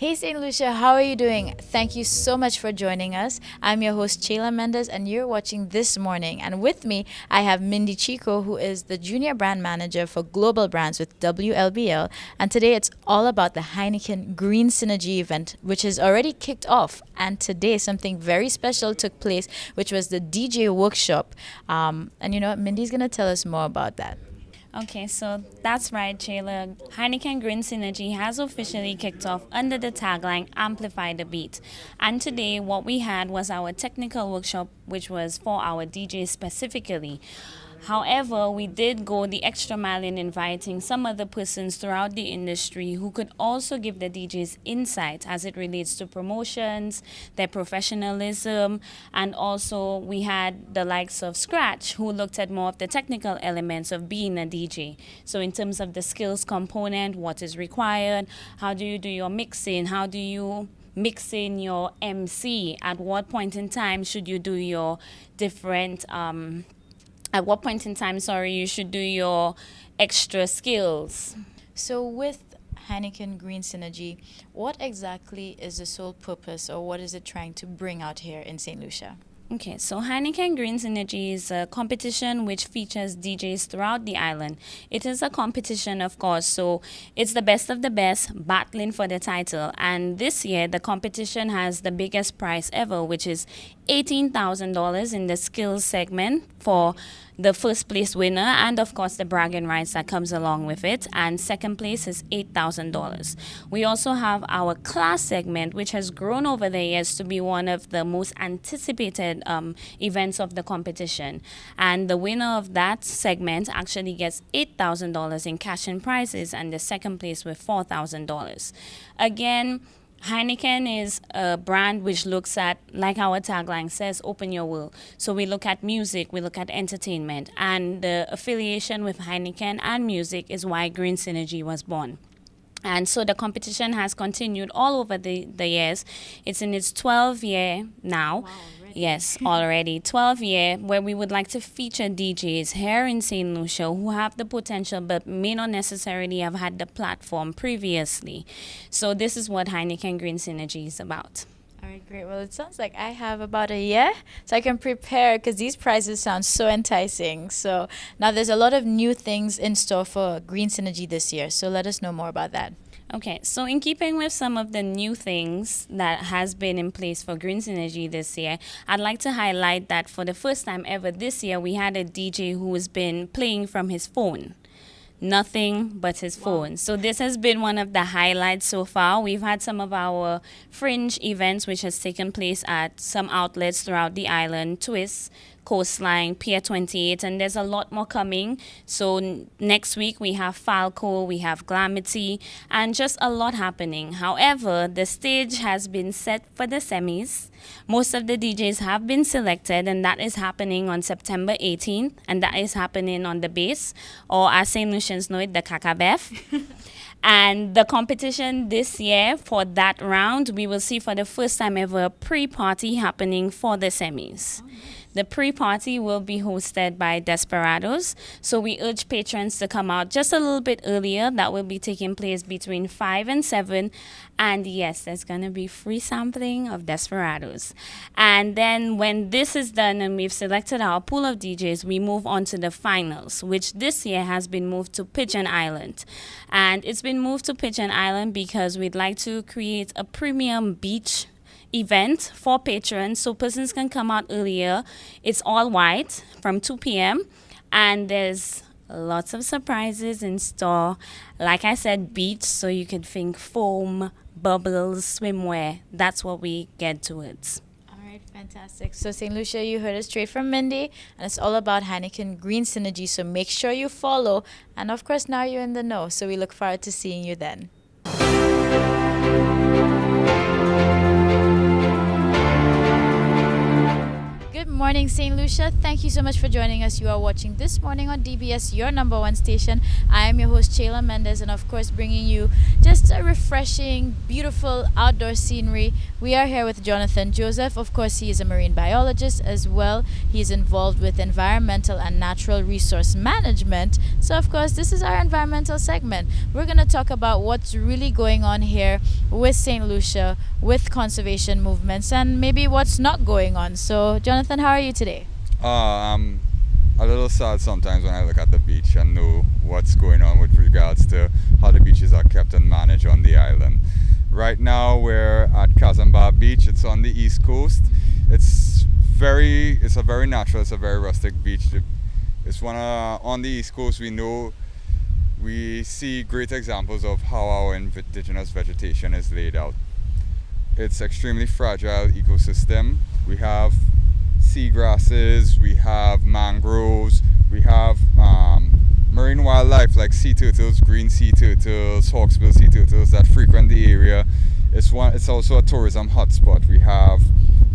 Hey St. Lucia, how are you doing? Thank you so much for joining us. I'm your host, Chayla Mendez, and you're watching This Morning. And with me, I have Mindy Chico, who is the Junior Brand Manager for Global Brands with WLBL. And today it's all about the Heineken Green Synergy event, which has already kicked off. And today, something very special took place, which was the DJ workshop. And you know what? Mindy's going to tell us more about that. Okay, so that's right, Shayla. Heineken Green Synergy has officially kicked off under the tagline Amplify the Beat. And today, what we had was our technical workshop, which was for our DJs specifically. However, we did go the extra mile in inviting some other persons throughout the industry who could also give the DJs insight as it relates to promotions, their professionalism, and also we had the likes of Scratch who looked at more of the technical elements of being a DJ. So in terms of the skills component, what is required, how do you do your mixing, how do you mix in your MC, at what point in time should you do your different at what point in time, you should do your extra skills. So, with Heineken Green Synergy, what exactly is the sole purpose or what is it trying to bring out here in St. Lucia? Okay, so Heineken Green Synergy is a competition which features DJs throughout the island. It is a competition, of course, so it's the best of the best battling for the title. And this year, the competition has the biggest prize ever, which is $18,000 in the skills segment for the first place winner, and of course the bragging rights that comes along with it. And second place is $8,000. We also have our class segment, which has grown over the years to be one of the most anticipated events of the competition. And the winner of that segment actually gets $8,000 in cash and prizes, and the second place with $4,000. Again, Heineken is a brand which looks at, like our tagline says, open your world. So we look at music, we look at entertainment, and the affiliation with Heineken and music is why Green Synergy was born. And so the competition has continued all over the years. It's in its 12th year now. Wow. Yes, already 12 year, where we would like to feature DJs here in St. Lucia who have the potential but may not necessarily have had the platform previously. So this is what Heineken Green Synergy is about. All right, great. Well, it sounds like I have about a year, so I can prepare because these prizes sound so enticing. So now there's a lot of new things in store for Green Synergy this year. So let us know more about that. Okay, so in keeping with some of the new things that has been in place for Green Synergy this year, I'd like to highlight that for the first time ever this year, we had a DJ who has been playing from his phone. Nothing but his phone. So this has been one of the highlights so far. We've had some of our fringe events which has taken place at some outlets throughout the island, Twist, Coastline, Pier 28, and there's a lot more coming. So next week we have Falco, we have Glamity, and just a lot happening. However, the stage has been set for the semis. Most of the DJs have been selected, and that is happening on September 18th, and that is happening on the base, or as St. Lucians know it, the Kakabef. And the competition this year for that round, we will see for the first time ever a pre-party happening for the semis. The pre-party will be hosted by Desperados. So we urge patrons to come out just a little bit earlier. That will be taking place between 5 and 7. And yes, there's going to be free sampling of Desperados. And then when this is done and we've selected our pool of DJs, we move on to the finals, which this year has been moved to Pigeon Island. And it's been moved to Pigeon Island because we'd like to create a premium beach event for patrons so persons can come out earlier. It's all white from 2 p.m. and there's lots of surprises in store. Like I said, beach, so you could think foam, bubbles, swimwear. That's what we get towards. All right, fantastic. So St. Lucia, you heard it straight from Mindy, and it's all about Heineken Green Synergy, so make sure you follow. And of course, now you're in the know, so we look forward to seeing you then. Good morning, St. Lucia. Thank you so much for joining us. You are watching This Morning on DBS, your number one station. I am your host, Chayla Mendez, and of course, bringing you just a refreshing, beautiful outdoor scenery. We are here with Jonathan Joseph. Of course, he is a marine biologist as well. He is involved with environmental and natural resource management. So, of course, this is our environmental segment. We're going to talk about what's really going on here with St. Lucia, with conservation movements, and maybe what's not going on. So, Jonathan, how are you today? I'm a little sad sometimes when I look at the beach and know what's going on with regards to how the beaches are kept and managed on the island. Right now we're at Kazamba Beach. It's on the east coast. It's a very natural, it's a very rustic beach. It's on the east coast. We see great examples of how our indigenous vegetation is laid out. It's extremely fragile ecosystem. We have seagrasses, we have mangroves, we have marine wildlife like sea turtles, green sea turtles, hawksbill sea turtles that frequent the area. It's also a tourism hotspot. We have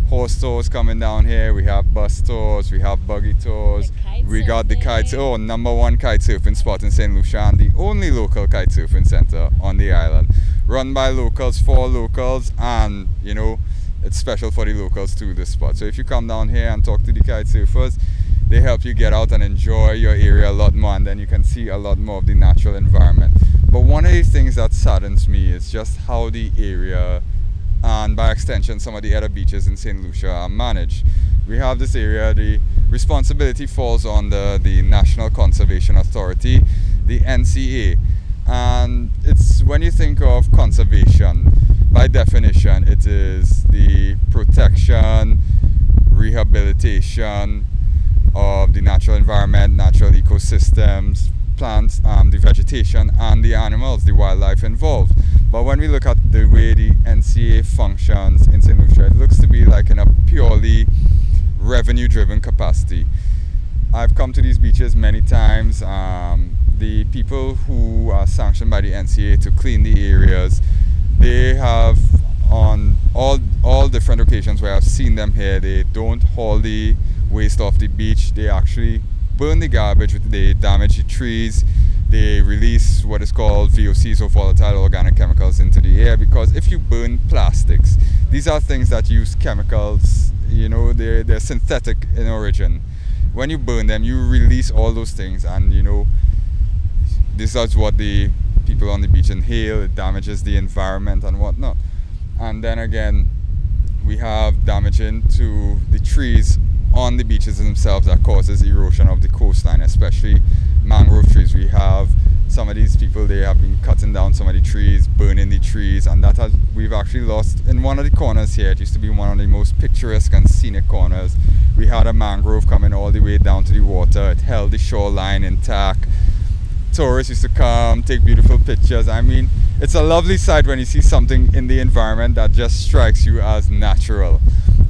horse tours coming down here, we have bus tours, we have buggy tours. We got the number one kite surfing spot in St. Lucia, and the only local kite surfing center on the island, run by locals for locals, and it's special for the locals too, this spot. So if you come down here and talk to the kite surfers, they help you get out and enjoy your area a lot more, and then you can see a lot more of the natural environment. But one of the things that saddens me is just how the area, and by extension some of the other beaches in St. Lucia, are managed. We have this area, the responsibility falls on the National Conservation Authority, the NCA. And it's, when you think of conservation, by definition, it is the protection, rehabilitation of the natural environment, natural ecosystems, plants, the vegetation, and the animals, the wildlife involved. But when we look at the way the NCA functions in St. Lucia, it looks to be like in a purely revenue-driven capacity. I've come to these beaches many times. The people who are sanctioned by the NCA to clean the areas, they have, on all different occasions where I've seen them here, they don't haul the waste off the beach. They actually burn the garbage, they damage the trees, they release what is called VOCs, or volatile organic chemicals, into the air. Because if you burn plastics, these are things that use chemicals, they're synthetic in origin. When you burn them, you release all those things, and this is what the people on the beach inhale. It damages the environment and whatnot. And then again, we have damaging to the trees on the beaches themselves that causes erosion of the coastline, especially mangrove trees. We have some of these people, they have been cutting down some of the trees, burning the trees, and we've actually lost, in one of the corners here, it used to be one of the most picturesque and scenic corners, we had a mangrove coming all the way down to the water. It held the shoreline intact. Tourists used to come, take beautiful pictures. I mean, it's a lovely sight when you see something in the environment that just strikes you as natural.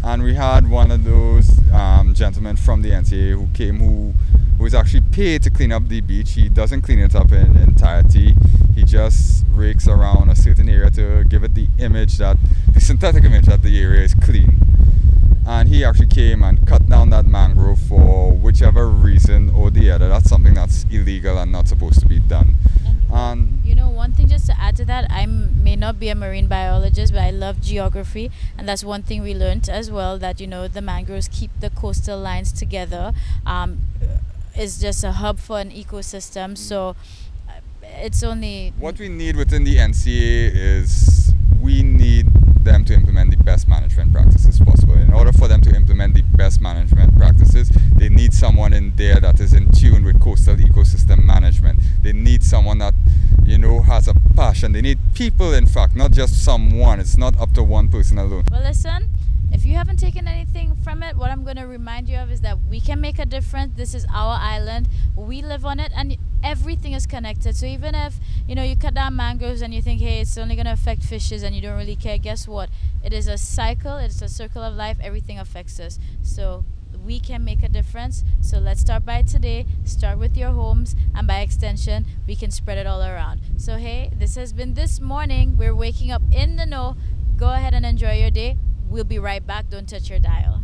And we had one of those gentlemen from the NCA who came, who was actually paid to clean up the beach. He doesn't clean it up in entirety. He just rakes around a certain area to give it the synthetic image that the area is clean. And he actually came and cut down that mangrove for whichever reason or the other. That's something that's illegal and not supposed to be done. And one thing just to add to that, I may not be a marine biologist, but I love geography, and that's one thing we learned as well, that the mangroves keep the coastal lines together. It's just a hub for an ecosystem. So it's only what we need within the NCA is, we need them to implement the best management practices possible. In order for them to implement the best management practices, they need someone in there that is in tune with coastal ecosystem management. They need someone that has a passion. They need people, in fact, not just someone. It's not up to one person alone. Well, listen, if you haven't taken anything from it, what I'm going to remind you of is that we can make a difference. This is our island. We live on it, and everything is connected. So even if you cut down mangroves and you think, hey, it's only going to affect fishes, and you don't really care, guess what? It is a cycle. It's a circle of life. Everything affects us. So we can make a difference. So let's start by today. Start with your homes, and by extension, we can spread it all around. So hey, this has been This Morning. We're waking up in the know. Go ahead and enjoy your day. We'll be right back. Don't touch your dial.